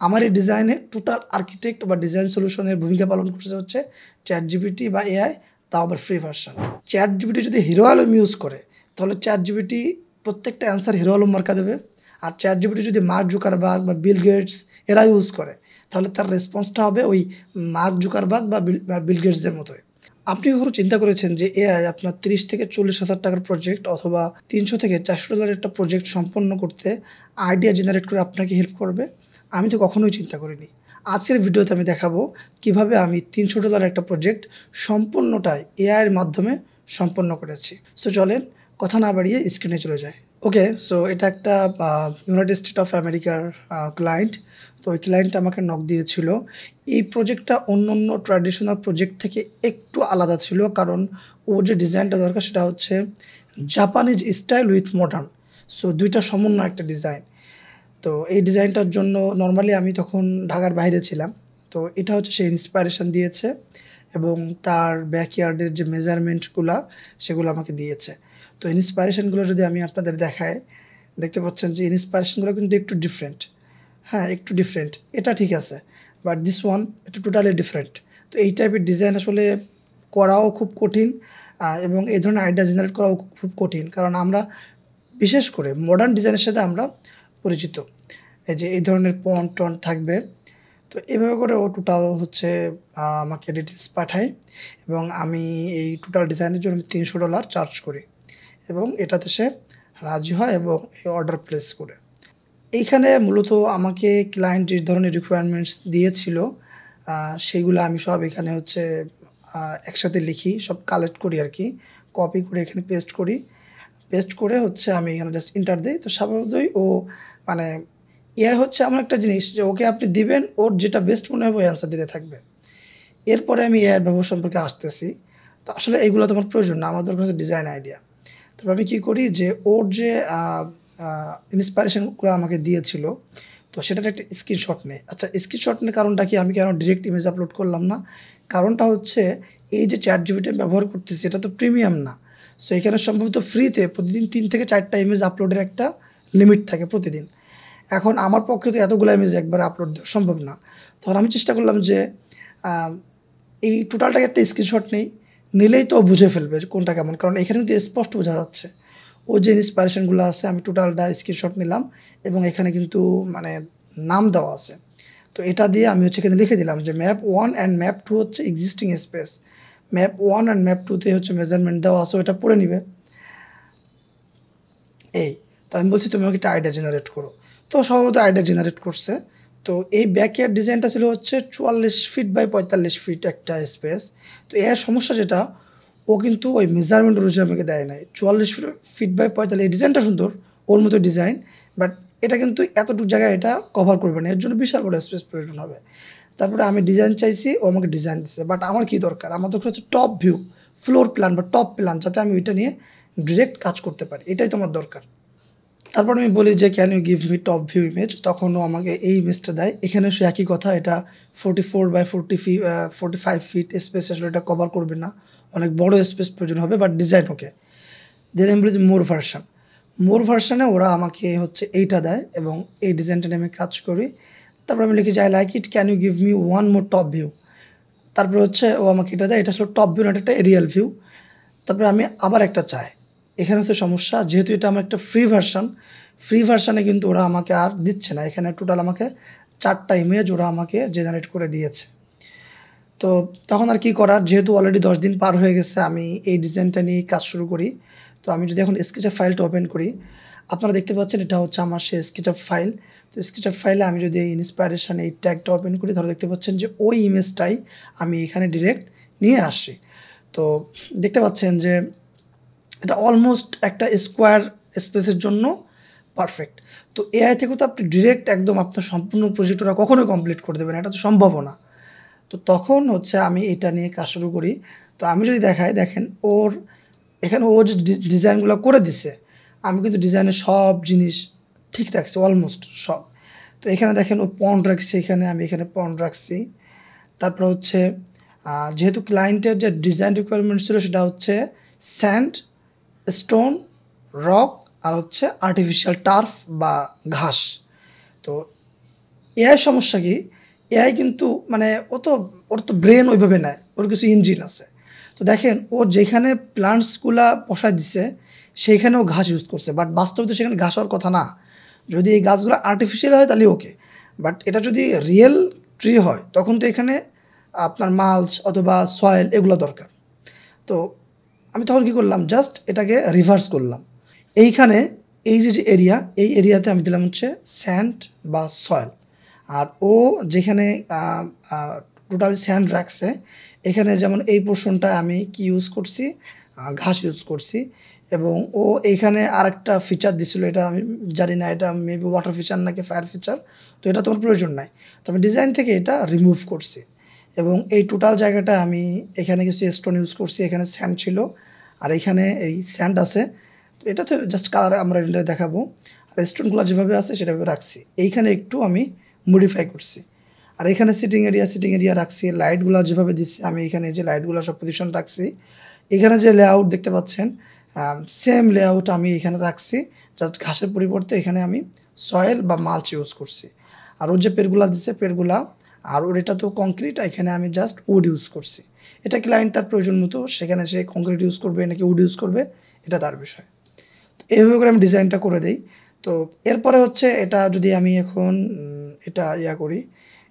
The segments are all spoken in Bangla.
আমার এই ডিজাইনে টোটাল আর্কিটেক্ট বা ডিজাইন সলিউশনের ভূমিকা পালন করছে হচ্ছে ChatGPT বা এআই, তাও আবার ফ্রি ভার্সন। ChatGPT যদি হিরো আলম ইউজ করে তাহলে ChatGPT প্রত্যেকটা অ্যান্সার হিরো আলম মার্কা দেবে। আর ChatGPT যদি মার্ক জুকারবার্গ বা বিল গেটস এরা ইউজ করে তাহলে তার রেসপন্সটা হবে ওই মার্ক জুকারবার্গ বা বিল গেটসদের মতোই। আপনি কখনো চিন্তা করেছেন যে এআই আপনার 30 থেকে 40,000 টাকার প্রজেক্ট অথবা 300 থেকে 400 ডলারের একটা প্রজেক্ট সম্পন্ন করতে আইডিয়া জেনারেট করে আপনাকে হেল্প করবে? আমি তো কখনোই চিন্তা করিনি। আজকের ভিডিওতে আমি দেখাবো কিভাবে আমি $300 একটা প্রজেক্ট সম্পূর্ণটাই এআইয়ের মাধ্যমে সম্পন্ন করেছি। সো চলেন কথা না বাড়িয়ে স্ক্রিনে চলে যায়। ওকে, সো এটা একটা ইউনাইটেড স্টেট অফ আমেরিকার ক্লায়েন্ট। তো ওই ক্লায়েন্ট আমাকে নক দিয়েছিল। এই প্রজেক্টটা অন্য ট্র্যাডিশনাল প্রজেক্ট থেকে একটু আলাদা ছিল, কারণ ওর যে ডিজাইনটা দরকার সেটা হচ্ছে Japanese style with modern. So দুইটা সমন্বয় একটা ডিজাইন। তো এই ডিজাইনটার জন্য নর্মালি আমি তখন ঢাকার বাইরে ছিলাম। তো এটা হচ্ছে সে ইন্সপায়ারেশান দিয়েছে এবং তার ব্যাকইয়ার্ডের যে মেজারমেন্টগুলা সেগুলো আমাকে দিয়েছে। তো ইন্সপায়ারেশানগুলো যদি আমি আপনাদের দেখাই, দেখতে পাচ্ছেন যে ইন্সপায়ারেশানগুলো কিন্তু একটু ডিফারেন্ট। হ্যাঁ, একটু ডিফারেন্ট, এটা ঠিক আছে, বাট দিস ওয়ান এটা টোটালি ডিফারেন্ট। তো এই টাইপের ডিজাইন আসলে করাও খুব কঠিন এবং এই ধরনের আইডিয়া জেনারেট করাও খুব কঠিন, কারণ আমরা বিশেষ করে মডার্ন ডিজাইনের সাথে আমরা পরিচিত। এই যে এই ধরনের টন থাকবে। তো এভাবে করে ও টোটাল হচ্ছে আমাকে ডিটেলস পাঠায় এবং আমি এই টোটাল ডিজাইনের জন্য $300 চার্জ করি এবং এটাতে সে রাজি হয় এবং এই অর্ডার প্লেস করে। এইখানে মূলত আমাকে ক্লায়েন্ট যে ধরনের রিকোয়ারমেন্টস দিয়েছিল সেইগুলো আমি সব এখানে হচ্ছে একসাথে লিখি, সব কালেক্ট করি আর কি, কপি করে এখানে পেস্ট করি। পেস্ট করে হচ্ছে আমি এখানে জাস্ট ইন্টার দিই। তো স্বাভাবিকই ও মানে এআই হচ্ছে এমন একটা জিনিস যে ওকে আপনি দিবেন, ওর যেটা বেস্ট মনে হবে ওই অ্যান্সার দিতে থাকবে। এরপরে আমি এআইয়ের ব্যবহার সম্পর্কে আসতেছি। তো আসলে এগুলো তো আমার প্রয়োজন না, আমার দরকার হচ্ছে ডিজাইন আইডিয়া। তারপর আমি কী করি যে ওর যে ইন্সপায়ারেশনগুলো আমাকে দিয়েছিল তো সেটার একটা স্ক্রিনশট নেই। আচ্ছা, স্ক্রিনশট নেওয়ার কারণটা কি, আমি কেন ডিরেক্ট ইমেজ আপলোড করলাম না? কারণটা হচ্ছে এই যে ChatGPT ব্যবহার করতেছি এটা তো প্রিমিয়াম না। সো এখানে সম্ভবত ফ্রিতে প্রতিদিন 3 থেকে 4টা ইমেজ আপলোডের একটা লিমিট থাকে প্রতিদিন। এখন আমার পক্ষে তো এতগুলো ইমেজ একবারে আপলোড দেওয়া সম্ভব না। তখন আমি চেষ্টা করলাম যে এই টোটালটাকে একটা স্ক্রিনশট নেই, নিলেই তো বুঝে ফেলবে যে কোনটা কেমন, কারণ এখানে কিন্তু স্পষ্ট বোঝা যাচ্ছে ও যে ইন্সপায়ারেশনগুলো আছে। আমি টোটালটা স্ক্রিনশট নিলাম এবং এখানে কিন্তু মানে নাম দেওয়া আছে। তো এটা দিয়ে আমি হচ্ছে এখানে লিখে দিলাম যে ম্যাপ 1 অ্যান্ড ম্যাপ 2 হচ্ছে existing space. Map 1 and map 2তে হচ্ছে মেজারমেন্ট দেওয়া আছে, ওটা পড়ে নিবে। এই তো আমি বলছি তুমি আমাকে একটা আইডিয়া জেনারেট করো। তো সম্ভবত আইডিয়া জেনারেট করছে। তো এই ব্যাকইয়ার্ড ডিজাইনটা ছিল হচ্ছে 44 ফিট বাই 45 ফিট একটা স্পেস। তো এর সমস্যা যেটা, ও কিন্তু ওই মেজারমেন্ট অনুযায়ী আমাকে দেয় নাই। 44 ফিট বাই 45, এই ডিজাইনটা সুন্দর, ওর মতো ডিজাইন, বাট এটা কিন্তু এতটুকু জায়গায় এটা কভার করবে না, এর জন্য বিশাল বড় স্পেস প্রয়োজন হবে। তারপরে আমি ডিজাইন চাইছি, ও আমাকে ডিজাইন দিচ্ছে, বাট আমার কী দরকার, আমার দরকার হচ্ছে টপ ভিউ, ফ্লোর প্ল্যান বা টপ প্ল্যান, যাতে আমি ওইটা নিয়ে ডিরেক্ট কাজ করতে পারি, এটাই তোমার দরকার। তারপর আমি বলি যে can you give me top view image, তখনও আমাকে এই ইমেজটা দেয়। এখানে সে একই কথা, এটা 44 বাই 45 ফিট স্পেস আসলে এটা কভার করবে না, অনেক বড় স্পেস প্রয়োজন হবে, বাট ডিজাইন ওকে। দেন আমি বলি যে মোর ভার্সানে ওরা আমাকে হচ্ছে এইটা দেয় এবং এই ডিজাইনটা নিয়ে আমি কাজ করি। তারপর আমি লিখি যে I like it, can you give me one more top view. তারপরে হচ্ছে ও আমাকে এটা দেয়, এটা আসলে টপ ভিউ না, এটা একটা এরিয়াল ভিউ। তারপরে আমি আবার একটা চাই। এখানে হচ্ছে সমস্যা, যেহেতু এটা আমার একটা ফ্রি ভার্সানে কিন্তু ওরা আমাকে আর দিচ্ছে না। এখানে টোটাল আমাকে 4টা ইমেজ ওরা আমাকে জেনারেট করে দিয়েছে। তো তখন আর কি করার, যেহেতু অলরেডি 10 দিন পার হয়ে গেছে, আমি এই ডিজাইনটা নিয়ে কাজ শুরু করি। তো আমি যদি এখন স্কেচআপ ফাইলটা ওপেন করি, আপনারা দেখতে পাচ্ছেন এটা হচ্ছে আমার সেই স্কেচআপ ফাইল। তো স্কেচআপ ফাইলে আমি যদি এই ইন্সপায়ারেশন এই ট্যাগটা ওপেন করি, তাহলে দেখতে পাচ্ছেন যে ওই ইমেজটাই আমি এখানে ডিরেক্ট নিয়ে আসছি। তো দেখতে পাচ্ছেন যে এটা অলমোস্ট একটা স্কোয়ার স্পেসের জন্য পারফেক্ট। তো এআই থেকেও তো আপনি ডিরেক্ট একদম আপনার সম্পূর্ণ প্রজেক্ট ওরা কখনোই কমপ্লিট করে দেবেন, এটা তো সম্ভবও না। তো তখন হচ্ছে আমি এটা নিয়ে কাজ শুরু করি। তো আমি যদি দেখাই, দেখেন ওর এখানে ও যে ডিজাইনগুলো করে দিছে, আমি কিন্তু ডিজাইনের সব জিনিস ঠিক রাখছি, অলমোস্ট সব। তো এখানে দেখেন ও পন্ড রাখছি, এখানে আমি এখানে পন্ড রাখছি। তারপর হচ্ছে যেহেতু ক্লায়েন্টের যে ডিজাইন রিকোয়ারমেন্ট ছিল সেটা হচ্ছে স্যান্ড, স্টোন, রক আর হচ্ছে আর্টিফিশিয়াল টার্ফ বা ঘাস। তো এআই সমস্যা কি, এআই কিন্তু মানে ওর তো ব্রেন ওইভাবে নেয়, ওর কিছু ইঞ্জিন আছে। তো দেখেন ও যেখানে প্লান্টসগুলা বসায় দিছে সেইখানেও ঘাস ইউজ করছে, বাট বাস্তবে তো সেখানে ঘাস হওয়ার কথা না। যদি এই গাছগুলো আর্টিফিশিয়াল হয় তাহলে ওকে, বাট এটা যদি রিয়েল ট্রি হয় তখন তো এখানে আপনার মালচ অথবা সয়েল এগুলো দরকার। তো আমি তখন কী করলাম, জাস্ট এটাকে রিভার্স করলাম। এইখানে এই যে এরিয়া, এই এরিয়াতে আমি দিলাম হচ্ছে স্যান্ড বা সয়েল। আর ও যেখানে টোটালি স্যান্ড রাখছে, এখানে যেমন এই পোর্শনটা আমি কি ইউজ করছি, ঘাস ইউজ করছি। এবং ও এইখানে আরেকটা ফিচার দিছিল, এটা আমি জানি না এটা মেবি ওয়াটার ফিচার নাকি ফায়ার ফিচার, তো এটা তোমার প্রয়োজন নাই। তো আমি ডিজাইন থেকে এটা রিমুভ করছি এবং এই টোটাল জায়গাটা আমি এখানে কিছু স্টোন ইউজ করছি, এখানে স্যান্ড ছিল আর এখানে এই স্যান্ড আছে। তো এটা তো জাস্ট কালার আমরা রেন্ডারে দেখাবো। আর স্টোনগুলো যেভাবে আছে সেভাবে রাখছি, এইখানে একটু আমি মডিফাই করছি। আর এখানে সিটিং এরিয়া রাখছি, লাইটগুলো যেভাবে দিচ্ছি আমি এখানে যে লাইটগুলো সব পজিশন রাখছি। এখানে যে লেআউট দেখতে পাচ্ছেন সেম লেআউট আমি এখানে রাখছি, জাস্ট ঘাসের পরিবর্তে এখানে আমি সয়েল বা মালচ ইউজ করছি। আর ওর যে পেড়গুলা দিচ্ছে পেড়গুলা, আর ওর এটা তো কংক্রিট, এখানে আমি জাস্ট উড ইউজ করছি। এটা ক্লায়েন্ট তার প্রয়োজন মতো সেখানে সে কংক্রিট ইউজ করবে নাকি উড ইউজ করবে এটা তার বিষয়। তো এইভাবে করে আমি ডিজাইনটা করে দিই। তো এরপরে হচ্ছে এটা যদি আমি এখন এটা করি,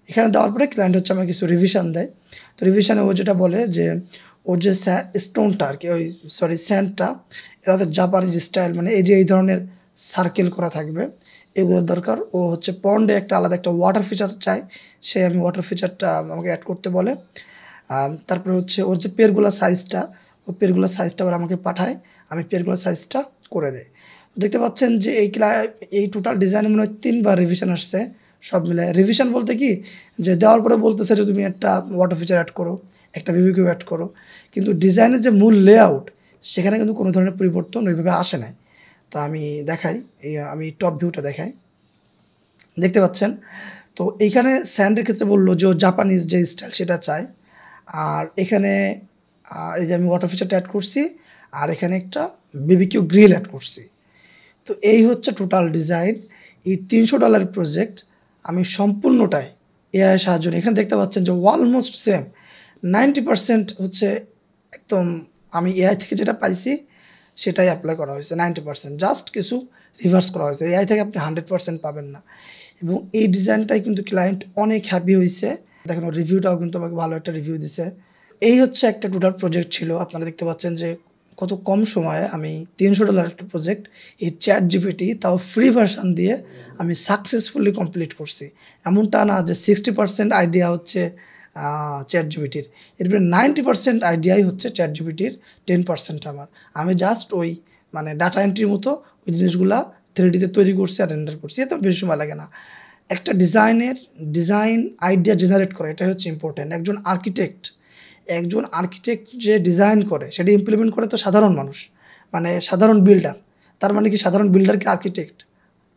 এখানে দেওয়ার পরে ক্লায়েন্ট হচ্ছে আমাকে কিছু রিভিশন দেয়। তো রিভিশনে ও যেটা বলে যে ওর যে স্টোনটা আর কি, ওই সরি স্যান্ডটা, এটা তো জাপানিজ স্টাইল, মানে এই যে এই ধরনের সার্কেল করা থাকবে এগুলোর দরকার। ও হচ্ছে পন্ডে একটা আলাদা একটা ওয়াটার ফিচার চাই, সে আমি ওয়াটার ফিচারটা আমাকে অ্যাড করতে বলে। তারপরে হচ্ছে ওর যে পেরগুলার সাইজটা, ও পেরগুলার সাইজটা আবার আমাকে পাঠায়, আমি পেরগুলার সাইজটা করে দেয়। দেখতে পাচ্ছেন যে এই টোটাল ডিজাইনে মনে হয় 3বার রিভিশন আসছে সব মিলে। রিভিশন বলতে কি, যে দেওয়ার পরে বলতেছে যে তুমি একটা ওয়াটার ফিচার অ্যাড করো, একটা বিবিকিউ অ্যাড করো, কিন্তু ডিজাইনের যে মূল লেআউট সেখানে কিন্তু কোনো ধরনের পরিবর্তন ওইভাবে আসে নাই। তো আমি দেখাই, আমি টপ ভিউটা দেখাই, দেখতে পাচ্ছেন। তো এইখানে স্যান্ডের ক্ষেত্রে বললো যে ও জাপানিজ যে স্টাইল সেটা চায়। আর এখানে এই যে আমি ওয়াটার ফিচারটা অ্যাড করছি, আর এখানে একটা বিবিকিউ গ্রিল অ্যাড করছি। তো এই হচ্ছে টোটাল ডিজাইন। এই $300 প্রজেক্ট আমি সম্পূর্ণটাই এআই সাহায্য নিয়ে, এখানে দেখতে পাচ্ছেন যে অলমোস্ট সেম 90% হচ্ছে একদম আমি এআই থেকে যেটা পাইছি সেটাই অ্যাপ্লাই করা হয়েছে। 90% জাস্ট কিছু রিভার্স করা হয়েছে, এআই থেকে আপনি 100% পাবেন না। এবং এই ডিজাইনটাই কিন্তু ক্লায়েন্ট অনেক হ্যাপি হয়েছে। দেখেন রিভিউটাও কিন্তু আমাকে ভালো একটা রিভিউ দিছে। এই হচ্ছে একটা টোটাল প্রজেক্ট ছিল। আপনারা দেখতে পাচ্ছেন যে কত কম সময়ে আমি $300 একটা প্রজেক্ট এই ChatGPT তাও ফ্রি ভার্সান দিয়ে আমি সাকসেসফুলি কমপ্লিট করছি। এমনটা না যে 60% আইডিয়া হচ্ছে ChatGPT-র, এরপরে 90% আইডিয়াই হচ্ছে ChatGPT-র, 10% আমার। আমি জাস্ট ওই মানে ডাটা এন্ট্রির মতো ওই জিনিসগুলা 3D-তে তৈরি করছি আর রেন্ডার করছি, এত বেশি সময় লাগে না। একটা ডিজাইন আইডিয়া জেনারেট করে, এটাই হচ্ছে ইম্পর্ট্যান্ট। একজন আর্কিটেক্ট যে ডিজাইন করে সেটা ইমপ্লিমেন্ট করে তো সাধারণ মানুষ, মানে সাধারণ বিল্ডার। তার মানে কি সাধারণ বিল্ডারকে আর্কিটেক্ট?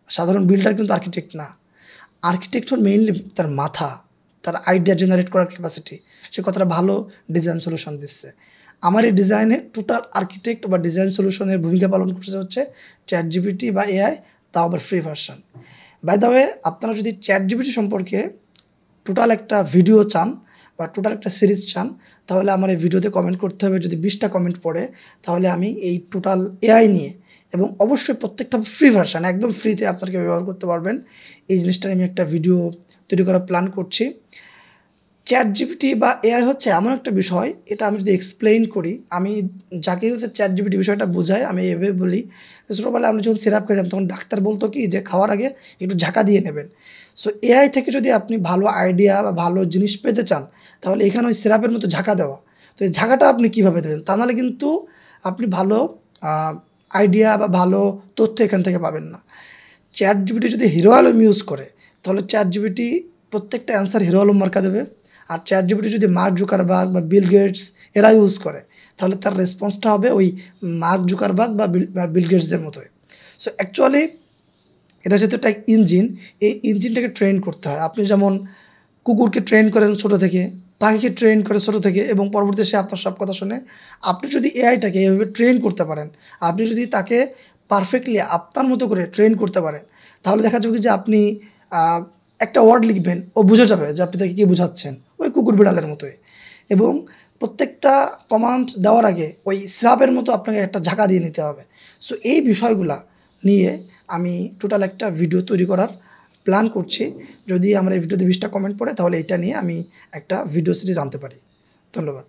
সাধারণ বিল্ডার কিন্তু আর্কিটেক্ট না। আর্কিটেক্ট হল মেইনলি তার মাথা, তার আইডিয়া জেনারেট করার ক্যাপাসিটি, সে কতটা ভালো ডিজাইন সলিউশন দিচ্ছে। আমার এই ডিজাইনে টোটাল আর্কিটেক্ট বা ডিজাইন সলিউশনের ভূমিকা পালন করছে হচ্ছে ChatGPT বা এআই, তাও আবার free version. By the way, আপনারা যদি ChatGPT সম্পর্কে টোটাল একটা ভিডিও চান বা টোটাল একটা সিরিজ চান, তাহলে আমার এই ভিডিওতে কমেন্ট করতে হবে। যদি 20টা কমেন্ট পড়ে তাহলে আমি এই টোটাল এআই নিয়ে, এবং অবশ্যই প্রত্যেকটা ফ্রি ভার্সন একদম ফ্রিতে আপনাকে ব্যবহার করতে পারবেন, এই জিনিসটা আমি একটা ভিডিও তৈরি করার প্ল্যান করছি। ChatGPT বা এআই হচ্ছে এমন একটা বিষয়, এটা আমি যদি এক্সপ্লেইন করি, আমি যাকে হচ্ছে ChatGPT বিষয়টা বোঝাই, আমি এভাবে বলি। ছোটোবেলায় আমরা যখন সিরাপ খাইতাম তখন ডাক্তার বলতো কি যে খাওয়ার আগে একটু ঝাঁকা দিয়ে নেবেন। সো এআই থেকে যদি আপনি ভালো আইডিয়া বা ভালো জিনিস পেতে চান, তাহলে এখানে ওই সিরাপের মতো ঝাঁকা দেওয়া। তো এই ঝাঁকাটা আপনি কীভাবে দেবেন, তা নাহলে কিন্তু আপনি ভালো আইডিয়া বা ভালো তথ্য এখান থেকে পাবেন না। ChatGPT যদি হিরো আলম ইউজ করে, তাহলে ChatGPT প্রত্যেকটা অ্যান্সার হিরো আলম মার্কা দেবে। আর ChatGPT যদি মার্ক জুকারবার্গ বা বিল গেটস এরা ইউজ করে, তাহলে তার রেসপন্সটা হবে ওই মার্ক জুকারবার্গ বা বিল গেটসদের মতোই। সো অ্যাকচুয়ালি এটা যেহেতু একটা ইঞ্জিন, এই ইঞ্জিনটাকে ট্রেন করতে হয়। আপনি যেমন কুকুরকে ট্রেন করেন ছোটো থেকে, পাখিকে ট্রেন করে ছোটো থেকে, এবং পরবর্তীতে সে আপনার সব কথা শুনে। আপনি যদি এআইটাকে এভাবে ট্রেন করতে পারেন, আপনি যদি তাকে পারফেক্টলি আপনার মতো করে ট্রেন করতে পারেন, তাহলে দেখা যাবে যে আপনি একটা ওয়ার্ড লিখবেন, ও বুঝে যাবে যে আপনি তাকে কী বোঝাচ্ছেন, ওই কুকুর বিড়ালের মতোই। এবং প্রত্যেকটা কমান্ড দেওয়ার আগে ওই স্রাবের মতো আপনাকে একটা ঝাঁকা দিয়ে নিতে হবে। সো এই বিষয়গুলা নিয়ে আমি টোটাল একটা ভিডিও তৈরি করার প্ল্যান করছি। যদি আমার এই ভিডিওতে 20টা কমেন্ট পড়ে তাহলে এটা নিয়ে আমি একটা ভিডিও সিরিজ আনতে পারি। ধন্যবাদ।